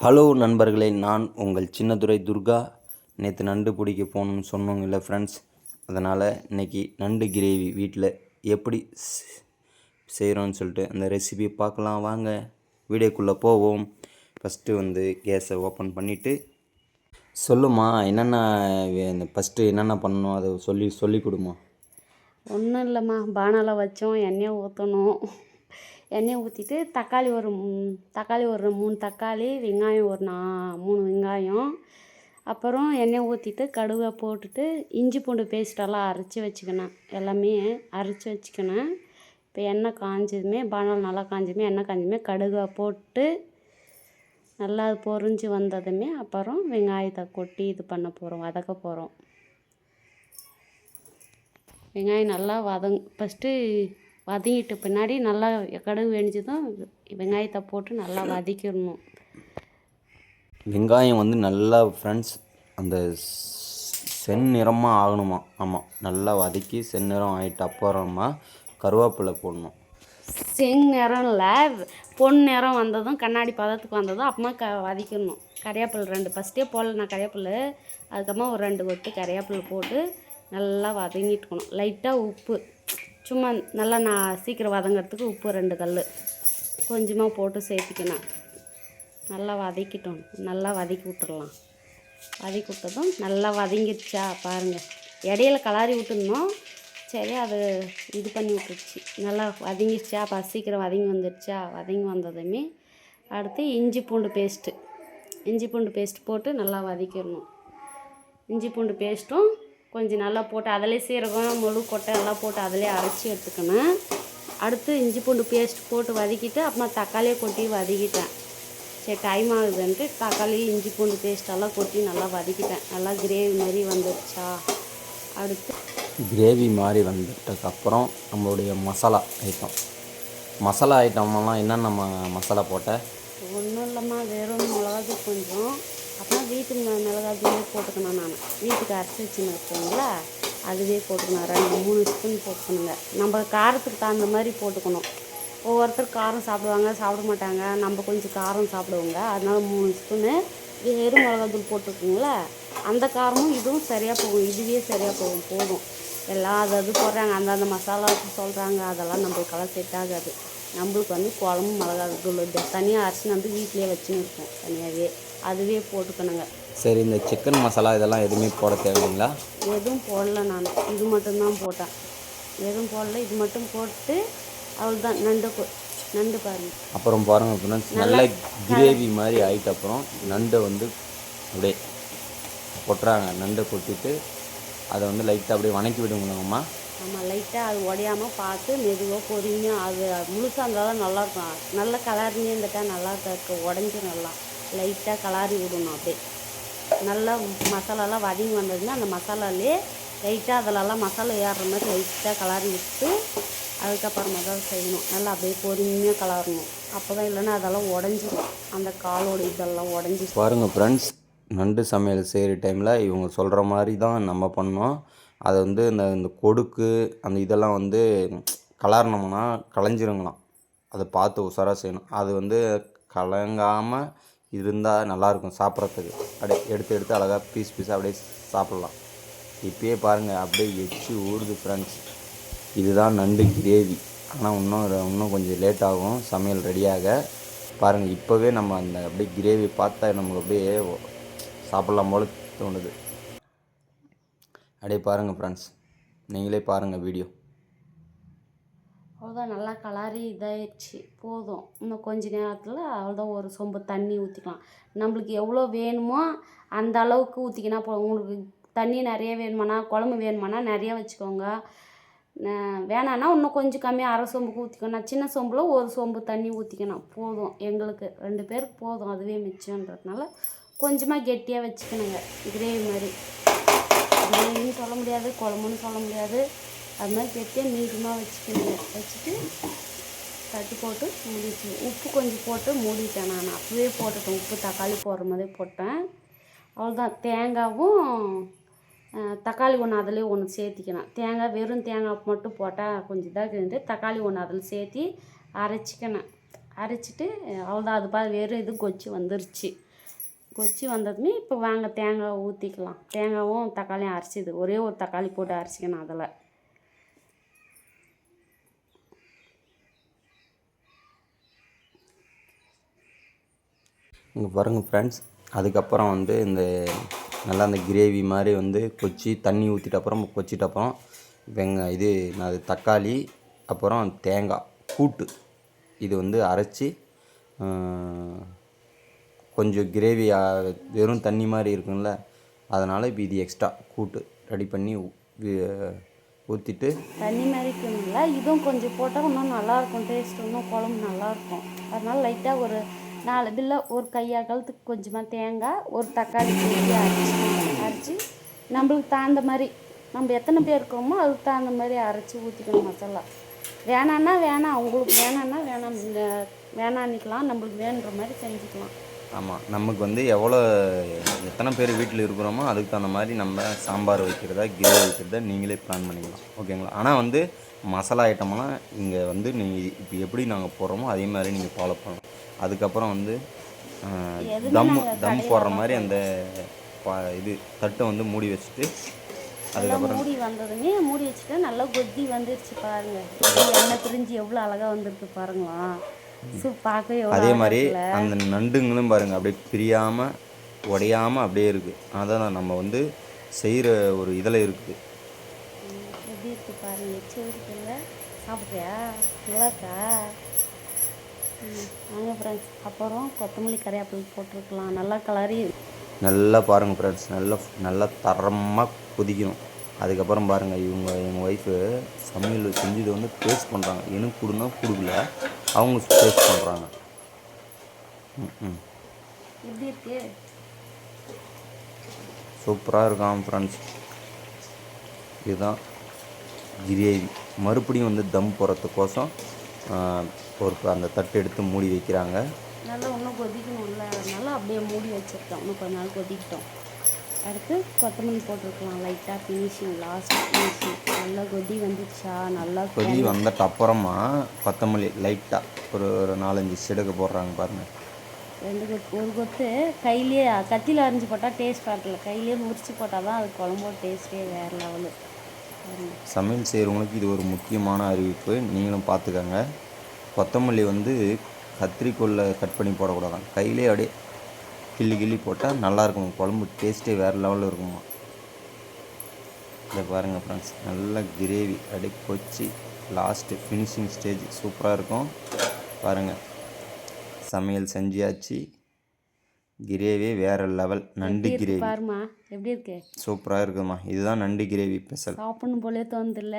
Hello நண்பர்களே, நான் உங்கள் சின்னதுரை துர்கா. நேற்று நண்டு பிடிக்க போகணுன்னு சொன்னோங்கல்ல ஃப்ரெண்ட்ஸ், அதனால் இன்றைக்கி நண்டு கிரேவி வீட்டில் எப்படி செய்கிறோன்னு சொல்லிட்டு அந்த ரெசிபி பார்க்கலாம் வாங்க. வீடியோக்குள்ளே போவோம். ஃபஸ்ட்டு கேஸை ஓப்பன் பண்ணிவிட்டு சொல்லுமா என்னென்ன ஃபஸ்ட்டு என்னென்ன பண்ணணும் அதை சொல்லி கொடுமா. ஒன்றும் இல்லைம்மா, பானலை வச்சோம், எண்ணெயை ஊற்றணும். எண்ணெயை ஊற்றிட்டு தக்காளி ஒரு 3 தக்காளி, வெங்காயம் ஒரு 3 வெங்காயம், அப்புறம் எண்ணெய் ஊற்றிட்டு கடுகை போட்டுட்டு இஞ்சி பூண்டு பேஸ்ட்டெல்லாம் அரைச்சி வச்சுக்கணும். எல்லாமே அரைச்சி வச்சுக்கணும். இப்போ எண்ணெய் காஞ்சதுமே, பானல் நல்லா காஞ்சதுமே, எண்ணெய் காஞ்சதுமே கடுகை போட்டு நல்லா பொரிஞ்சு வந்ததுமே அப்புறம் வெங்காயத்தை கொட்டி இது பண்ண போகிறோம், வதக்க போகிறோம். வெங்காயம் நல்லா ஃபஸ்ட்டு வதங்கிட்டு பின்னாடி நல்லா கடுகு வெடிச்சதும் வெங்காயத்தை போட்டு நல்லா வதக்கிடணும். வெங்காயம் நல்லா ஃப்ரெண்ட்ஸ் அந்த செந்நிறமாக ஆகணுமா. ஆமாம், நல்லா வதக்கி செந்நிறம் ஆகிட்டு அப்புறமா கருவேப்பிலை போடணும். செந்நிறம் இல்லை, பொன் நிறம் வந்ததும் கண்ணாடி பதத்துக்கு வந்ததும் அப்புறமா வதக்கிடணும். கறிவேப்பிலை 2 ஃபஸ்ட்டே போடல கறிவேப்பிலை, அதுக்கப்புறமா ஒரு 2 கொத்து கறிவேப்பிலை போட்டு நல்லா வதங்கிட்டுக்கணும். லைட்டாக உப்பு, சும்மா நல்லா சீக்கிரம் வதங்கிறதுக்கு உப்பு 2 கல் கொஞ்சமாக போட்டு சேர்த்துக்கணும். நல்லா வதக்கிட்டோம், நல்லா வதக்கி விட்டுடலாம். வதக்கி விட்டதும் நல்லா வதங்கிடுச்சா பாருங்கள். இடையில கலாரி விட்டுருந்தோம், சரி அது இது பண்ணி விட்டுருச்சு. நல்லா வதங்கிடுச்சா, சீக்கிரம் வதங்கி வந்துடுச்சா. வதங்கி வந்ததுமே அடுத்து இஞ்சி பூண்டு பேஸ்ட்டு போட்டு நல்லா வதக்கிடணும். இஞ்சி பூண்டு பேஸ்ட்டும் கொஞ்சம் நல்லா போட்டு அதிலே சீரகம் முழு கொட்டை எல்லாம் போட்டு அதிலே அரைச்சி எடுத்துக்கணும். அடுத்து இஞ்சி பூண்டு பேஸ்ட் போட்டு வதக்கிட்டு அப்புறமா தக்காளியை கொட்டி வதக்கிட்டேன். சரி டைம் ஆகுதுன்ட்டு தக்காளி இஞ்சி பூண்டு பேஸ்ட்டெல்லாம் கொட்டி நல்லா வதக்கிட்டேன். நல்லா கிரேவி மாதிரி வந்துடுச்சா. அடுத்து கிரேவி மாதிரி வந்துட்டதுக்கப்புறம் நம்மளுடைய மசாலா ஐட்டமெல்லாம் என்னென்ன மசாலா போட்டேன். ஒன்றும் இல்லைம்மா, வெறும் மிளகாது கொஞ்சம், அப்புறம் வீட்டு மிளகாத்தூளே போட்டுக்கணும். நான் வீட்டுக்கு அரைச்சி வச்சுன்னு இருக்கேங்களா, அதுவே போட்டுக்கணும். 2-3 ஸ்பூன் போட்டுக்கணுங்க. நம்ம காரத்துக்கு தகுந்த மாதிரி போட்டுக்கணும். ஒவ்வொருத்தர் காரம் சாப்பிடுவாங்க, சாப்பிட மாட்டாங்க. நம்ம கொஞ்சம் காரம் சாப்பிடுவோங்க, அதனால் 3 ஸ்பூனு வெறும் மிளகாத்தூள் போட்டுருக்குங்களா. அந்த காரமும் இதுவும் சரியாக போகும், இதுவே சரியாக போதும். எல்லாம் அது போடுறாங்க, அந்தந்த மசாலாவுக்கு சொல்கிறாங்க, அதெல்லாம் நம்மளுக்கெல்லாம் செட் ஆகாது. நம்மளுக்கு குழம்பு மிளகாத்தூள் தனியாக அரைச்சி வீட்டிலே வச்சுன்னு இருக்கோம் தனியாகவே, அதுவே போட்டுக்கணுங்க. சரி, இந்த சிக்கன் மசாலா இதெல்லாம் எதுவுமே போட தேவைங்களா? எதுவும் போடல, நான் இது மட்டும்தான் போட்டேன். எதுவும் போடல, இது மட்டும் போட்டு அவ்வளோதான். நண்டு பாருங்கள். அப்புறம் பாருங்கள் ஃப்ரெண்ட்ஸ், நல்லா கிரேவி மாதிரி ஆகிட்ட அப்புறம் நண்டை அப்படியே கொட்டுறாங்க. நண்டை கொட்டிட்டு அதை லைட்டாக அப்படியே வணக்கி விடுங்கம்மா. ஆமாம், லைட்டாக அது உடையாமல் பார்த்து மெதுவாக பொறுமையாக, அது முழுசாக இருந்தால் தான் நல்லாயிருக்கும். நல்ல கலர்னே இருந்துட்டால் நல்லா உடஞ்சி நல்லா லைட்டாக கலாரி விடணும். அப்படியே நல்லா மசாலாலாம் வதங்கி வந்ததுன்னா அந்த மசாலாலே லைட்டாக அதிலெல்லாம் மசாலா ஏறுற மாதிரி லைட்டாக கலாரி விட்டு அதுக்கப்புறமா தான் செய்யணும். நல்லா அப்படியே பொறுமையாக கலரணும். அப்போ தான், இல்லைன்னா அதெல்லாம் உடஞ்சிடும், அந்த காலோடு இதெல்லாம் உடஞ்சி. பாருங்கள் ஃப்ரெண்ட்ஸ், நண்டு சமையல் செய்கிற டைமில் இவங்க சொல்கிற மாதிரி தான் நம்ம பண்ணோம். அதை இந்த கொடுக்கு அந்த இதெல்லாம் கலர்னோம்னா களைஞ்சிருங்களாம். அதை பார்த்து உஷாராக செய்யணும். அது கலங்காமல் இருந்தால் நல்லாயிருக்கும் சாப்பிட்றதுக்கு. அப்படியே எடுத்து அழகாக பீஸாக அப்படியே சாப்பிட்லாம். இப்போயே பாருங்கள், அப்படியே எச்சி ஊறுது ஃப்ரெண்ட்ஸ். இதுதான் நண்டு கிரேவி. ஆனால் இன்னும் கொஞ்சம் லேட் ஆகும் சமையல் ரெடியாக. பாருங்கள், இப்போவே நம்ம அப்படியே கிரேவி பார்த்தா நமக்கு அப்படியே சாப்பிட்லாம் போல் தோணுது. அப்படியே பாருங்கள் ஃப்ரெண்ட்ஸ், நீங்களே பாருங்கள் வீடியோ. அவ்வளோதான், நல்லா கலாரி இதாகிடுச்சு, போதும். இன்னும் கொஞ்ச நேரத்தில் அவ்வளோதான், ஒரு சொம்பு தண்ணி ஊற்றிக்கலாம். நம்மளுக்கு எவ்வளோ வேணுமோ அந்த அளவுக்கு ஊற்றிக்கினா போதும். உங்களுக்கு தண்ணி நிறைய வேணுமானா, குழம்பு வேணுமானா நிறையா வச்சுக்கோங்க. வேணான்னா இன்னும் கொஞ்சம் கம்மியாக அரை சொம்புக்கு ஊற்றிக்கணும். நான் சின்ன சொம்பில் ஒரு சொம்பு தண்ணி ஊற்றிக்கணும் போதும். எங்களுக்கு 2 பேருக்கு போதும், அதுவே மிச்சன்றதுனால கொஞ்சமாக கெட்டியாக வச்சுக்கணுங்க. கிரேவி மாதிரி, கிரேவின்னு சொல்ல முடியாது, குழம்புன்னு சொல்ல முடியாது, அது மாதிரி கெட்டியாக மீடியமாக வச்சுக்கணுங்க. வச்சுட்டு தட்டி போட்டு மூடிச்சு. உப்பு கொஞ்சம் போட்டு மூடிட்டேன். நான் அப்போவே போட்டுட்டேன், உப்பு தக்காளி போடுற மாதிரி போட்டேன். அவ்வளோதான். தேங்காவும் தக்காளி ஒன்று அதிலே ஒன்று சேர்த்திக்கணும். வெறும் தேங்காய் மட்டும் போட்டால் கொஞ்சம் இதாக இருந்து, தக்காளி ஒன்று அதில் சேர்த்தி அரைச்சிக்கணும். அரைச்சிட்டு அவ்வளோதான். அது வெறும் இது கொச்சி வந்துருச்சு. கொச்சி வந்ததுமே இப்போ வாங்க தேங்காய் ஊற்றிக்கலாம். தேங்காயும் தக்காளியும் அரைச்சிது, ஒரே ஒரு தக்காளி போட்டு அரைச்சிக்கணும். அதில் இங்கே பாருங்கள் ஃப்ரெண்ட்ஸ், அதுக்கப்புறம் வந்து இந்த நல்லா அந்த கிரேவி மாதிரி வந்து கொச்சி தண்ணி ஊற்றிட்ட அப்புறம் கொச்சிட்ட அப்புறம் இது அது தக்காளி அப்புறம் தேங்காய் கூட்டு இது வந்து அரைச்சி கொஞ்சம் கிரேவி வெறும் தண்ணி மாதிரி இருக்குங்கள, அதனால் இப்போ இது எக்ஸ்ட்ரா கூட்டு ரெடி பண்ணி ஊற்றிட்டு தண்ணி மாதிரி இருக்குங்களா, இதுவும் கொஞ்சம் போட்டால் இன்னும் நல்லாயிருக்கும். டேஸ்ட் இன்னும் குழம்பு நல்லாயிருக்கும். அதனால் லைட்டாக ஒரு 4 பில்ல ஒரு கையாக்கலத்துக்கு கொஞ்சமாக தேங்காய், ஒரு தக்காளி போட்டு அரைச்சி நம்மளுக்கு தகுந்த மாதிரி, நம்ம எத்தனை பேர் இருக்கோமோ அதுக்கு தகுந்த மாதிரி அரைச்சி ஊற்றிக்கணும் மசாலா. வேணான்னா வேணாம், உங்களுக்கு வேணான்னா வேணான்னிக்கலாம், நம்மளுக்கு வேணுன்ற மாதிரி செஞ்சுக்கலாம். ஆமாம், நமக்கு வந்து எத்தனை பேர் வீட்டில் இருக்கிறோமோ அதுக்கு தகுந்த மாதிரி நம்ம சாம்பார் வைக்கிறதா கிரேவி வைக்கிறதா நீங்களே பிளான் பண்ணிக்கலாம். ஓகேங்களா? ஆனால் வந்து மசாலா ஐட்டம்லாம் இங்கே வந்து நீங்கள் இப்போ எப்படி நாங்கள் போடுறோமோ அதே மாதிரி நீங்கள் ஃபாலோ பண்ணணும். அதுக்கப்புறம் வந்து தம் போடுற மாதிரி அந்த இது தட்டை வந்து மூடி வச்சுட்டு அதுக்கப்புறம் மூடி வந்ததுமே மூடி வச்சுட்டு நல்லா கொத்தி வந்துடுச்சு பாருங்கள். எண்ணெய் பிரிஞ்சு எவ்வளோ அழகாக வந்திருக்கு பாருங்களா. பார்க்கவே அதே மாதிரி அந்த நண்டுங்களும் பாருங்கள் அப்படியே பிரியாமல் உடையாமல் அப்படியே இருக்குது. அதான் நம்ம வந்து செய்கிற ஒரு இதில் இருக்குது. எப்படி இருக்குது பாருங்கள், எச்சு இருக்குல்ல. சாப்பிட்றியா? நல்லா இருக்கா? வாங்க ஃப்ரெண்ட்ஸ், அப்புறம் கொத்தமல்லி கறிவேப்பிலை போட்டிருக்கலாம். நல்லா கலரி நல்லா பாருங்கள் ஃப்ரெண்ட்ஸ், நல்லா தரமாக கொதிக்கணும். அதுக்கப்புறம் பாருங்கள், எங்கள் ஒய்ஃபு சமையல் செஞ்சது வந்து டேஸ்ட் பண்ணுறாங்க. எனக்கு கொடுன்னா கொடுக்கல, அவங்க டேஸ்ட் பண்ணுறாங்க. எப்படி இருக்கு? சூப்பராக இருக்கான் ஃப்ரெண்ட்ஸ். இதுதான் கிரேவி. மறுபடியும் வந்து தம் போடுறதுக்கோசம் அந்த தட்டு எடுத்து மூடி வைக்கிறாங்க. நல்லா இன்னும் கொதிக்கணும்ல, அதனால அப்படியே மூடி வச்சுருக்கோம். இன்னும் கொஞ்ச நாள் கொதிக்கிட்டோம். அடுத்து கொத்தமல்லி போட்டிருக்கலாம் லைட்டாக, ஃபினிஷிங் லாஸ்ட் ஃபினிஷிங். நல்லா கொதி வந்துடுச்சா, நல்லா கொதி வந்துட்டு அப்புறமா கொத்தமல்லி லைட்டாக ஒரு 4-5 சிடுக்கு போடுறாங்க பாருங்கள். 2 கொத்து, ஒரு கொத்து கையிலே கத்தியில் அரிஞ்சு போட்டால் டேஸ்ட் வரல, கையிலே முறிச்சு போட்டால் தான் அது குழம்போட டேஸ்ட்டே வேறு லெவலு. சமையல் செய்கிறவங்களுக்கு இது ஒரு முக்கியமான அறிவிப்பு, நீங்களும் பார்த்துக்கங்க. கொத்தமல்லி வந்து கத்திரிக்கோலில் கட் பண்ணி போடக்கூடாதான், கையிலே அப்படியே கிள்ளி போட்டால் நல்லாயிருக்கும். குழம்பு டேஸ்ட்டே வேறு லெவலில் இருக்குமா. இதை பாருங்கள் ஃப்ரெண்ட்ஸ், நல்லா கிரேவி அப்படியே கொச்சி லாஸ்ட்டு ஃபினிஷிங் ஸ்டேஜ் சூப்பராக இருக்கும். பாருங்கள், சமையல் செஞ்சியாச்சு. கிரேவி வேறு லெவல். நண்டு கிரேவி பாருமா எப்படி இருக்கு, சூப்பராக இருக்குதுமா. இதுதான் நண்டு கிரேவி ஸ்பெஷல். சாப்பிடணும் போலே தோணுதில்ல.